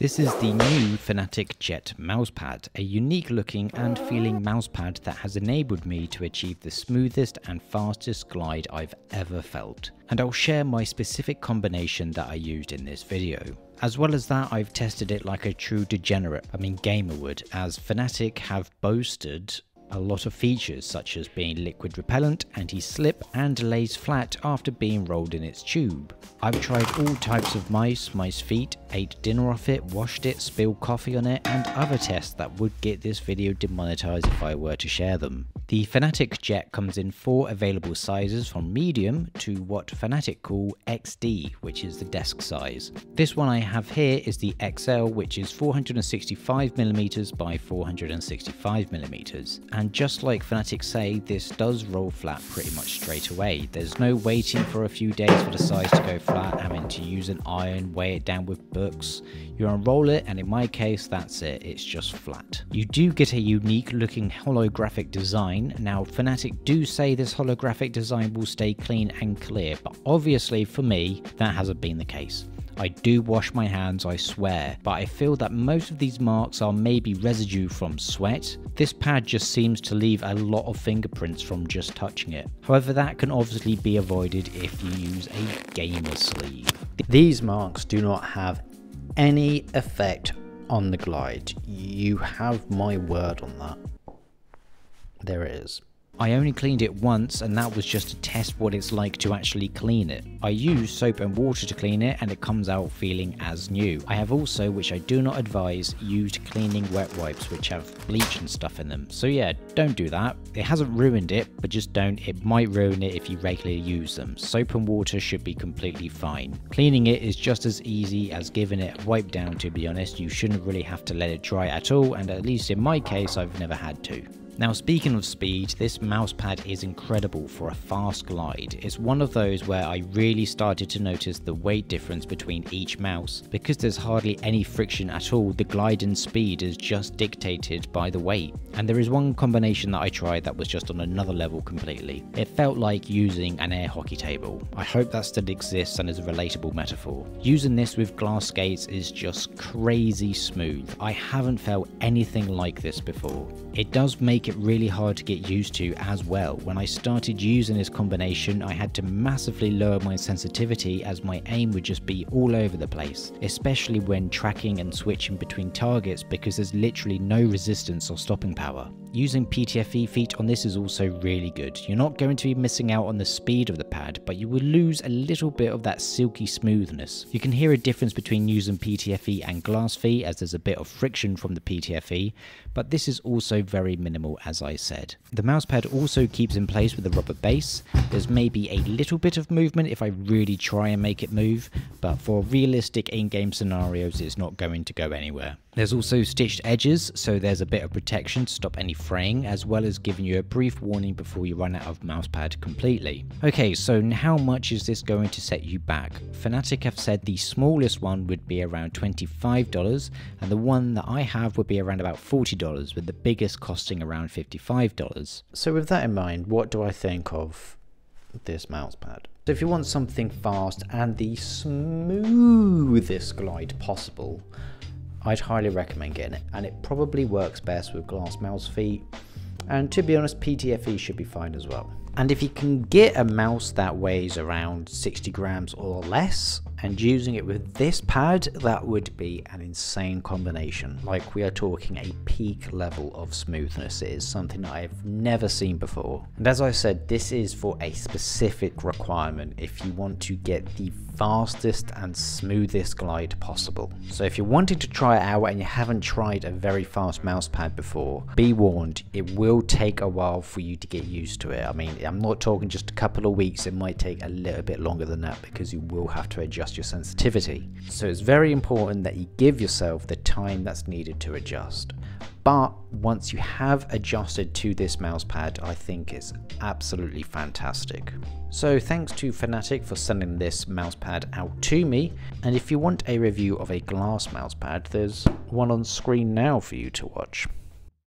This is the new Fnatic Jet mousepad, a unique looking and feeling mousepad that has enabled me to achieve the smoothest and fastest glide I've ever felt. And I'll share my specific combination that I used in this video. As well as that, I've tested it like a true degenerate, gamer would, as Fnatic have boasted a lot of features such as being liquid repellent, anti-slip and lays flat after being rolled in its tube. I've tried all types of mice feet, ate dinner off it, washed it, spilled coffee on it and other tests that would get this video demonetized if I were to share them. The Fnatic Jet comes in 4 available sizes from medium to what Fnatic call XD, which is the desk size. This one I have here is the XL, which is 465mm by 465mm. And just like Fnatic say, this does roll flat pretty much straight away. There's no waiting for a few days for the size to go flat, having to use an iron, weigh it down with books. You unroll it and in my case that's it, it's just flat. You do get a unique looking holographic design. Now Fnatic do say this holographic design will stay clean and clear, but obviously for me that hasn't been the case. I do wash my hands, I swear, but I feel that most of these marks are maybe residue from sweat. This pad just seems to leave a lot of fingerprints from just touching it. However, that can obviously be avoided if you use a gamer sleeve. These marks do not have any effect on the glide. You have my word on that. There it is. I only cleaned it once and that was just to test what it's like to actually clean it. I used soap and water to clean it and it comes out feeling as new. I have also, which I do not advise, used cleaning wet wipes which have bleach and stuff in them. So yeah, don't do that. It hasn't ruined it, but just don't. It might ruin it if you regularly use them. Soap and water should be completely fine. Cleaning it is just as easy as giving it a wipe down, to be honest. You shouldn't really have to let it dry at all, and at least in my case I've never had to. Now speaking of speed, this mousepad is incredible for a fast glide. It's one of those where I really started to notice the weight difference between each mouse. Because there's hardly any friction at all, the glide and speed is just dictated by the weight. And there is one combination that I tried that was just on another level completely. It felt like using an air hockey table. I hope that still exists and is a relatable metaphor. Using this with glass skates is just crazy smooth. I haven't felt anything like this before. It does make it really hard to get used to as well. When I started using this combination, I had to massively lower my sensitivity as my aim would just be all over the place, especially when tracking and switching between targets because there's literally no resistance or stopping power. Using PTFE feet on this is also really good. You're not going to be missing out on the speed of the pad, but you will lose a little bit of that silky smoothness. You can hear a difference between using PTFE and glass feet as there's a bit of friction from the PTFE, but this is also very minimal as I said. The mousepad also keeps in place with a rubber base. There's maybe a little bit of movement if I really try and make it move, but for realistic in-game scenarios it's not going to go anywhere. There's also stitched edges, so there's a bit of protection to stop any fraying, as well as giving you a brief warning before you run out of mousepad completely. Okay, so how much is this going to set you back? Fnatic have said the smallest one would be around $25, and the one that I have would be around about $40, with the biggest costing around $55. So with that in mind, what do I think of this mousepad? So if you want something fast and the smoothest glide possible, I'd highly recommend getting it, and it probably works best with glass mouse feet, and to be honest PTFE should be fine as well. And if you can get a mouse that weighs around 60 grams or less and using it with this pad, that would be an insane combination. Like, we are talking a peak level of smoothness. It is something that I've never seen before. And as I said, this is for a specific requirement if you want to get the fastest and smoothest glide possible. So if you're wanting to try it out and you haven't tried a very fast mouse pad before, be warned, it will take a while for you to get used to it. I mean, I'm not talking just a couple of weeks, it might take a little bit longer than that because you will have to adjust your sensitivity. So it's very important that you give yourself the time that's needed to adjust. But once you have adjusted to this mousepad, I think it's absolutely fantastic. So thanks to Fnatic for sending this mousepad out to me, and if you want a review of a glass mousepad, there's one on screen now for you to watch.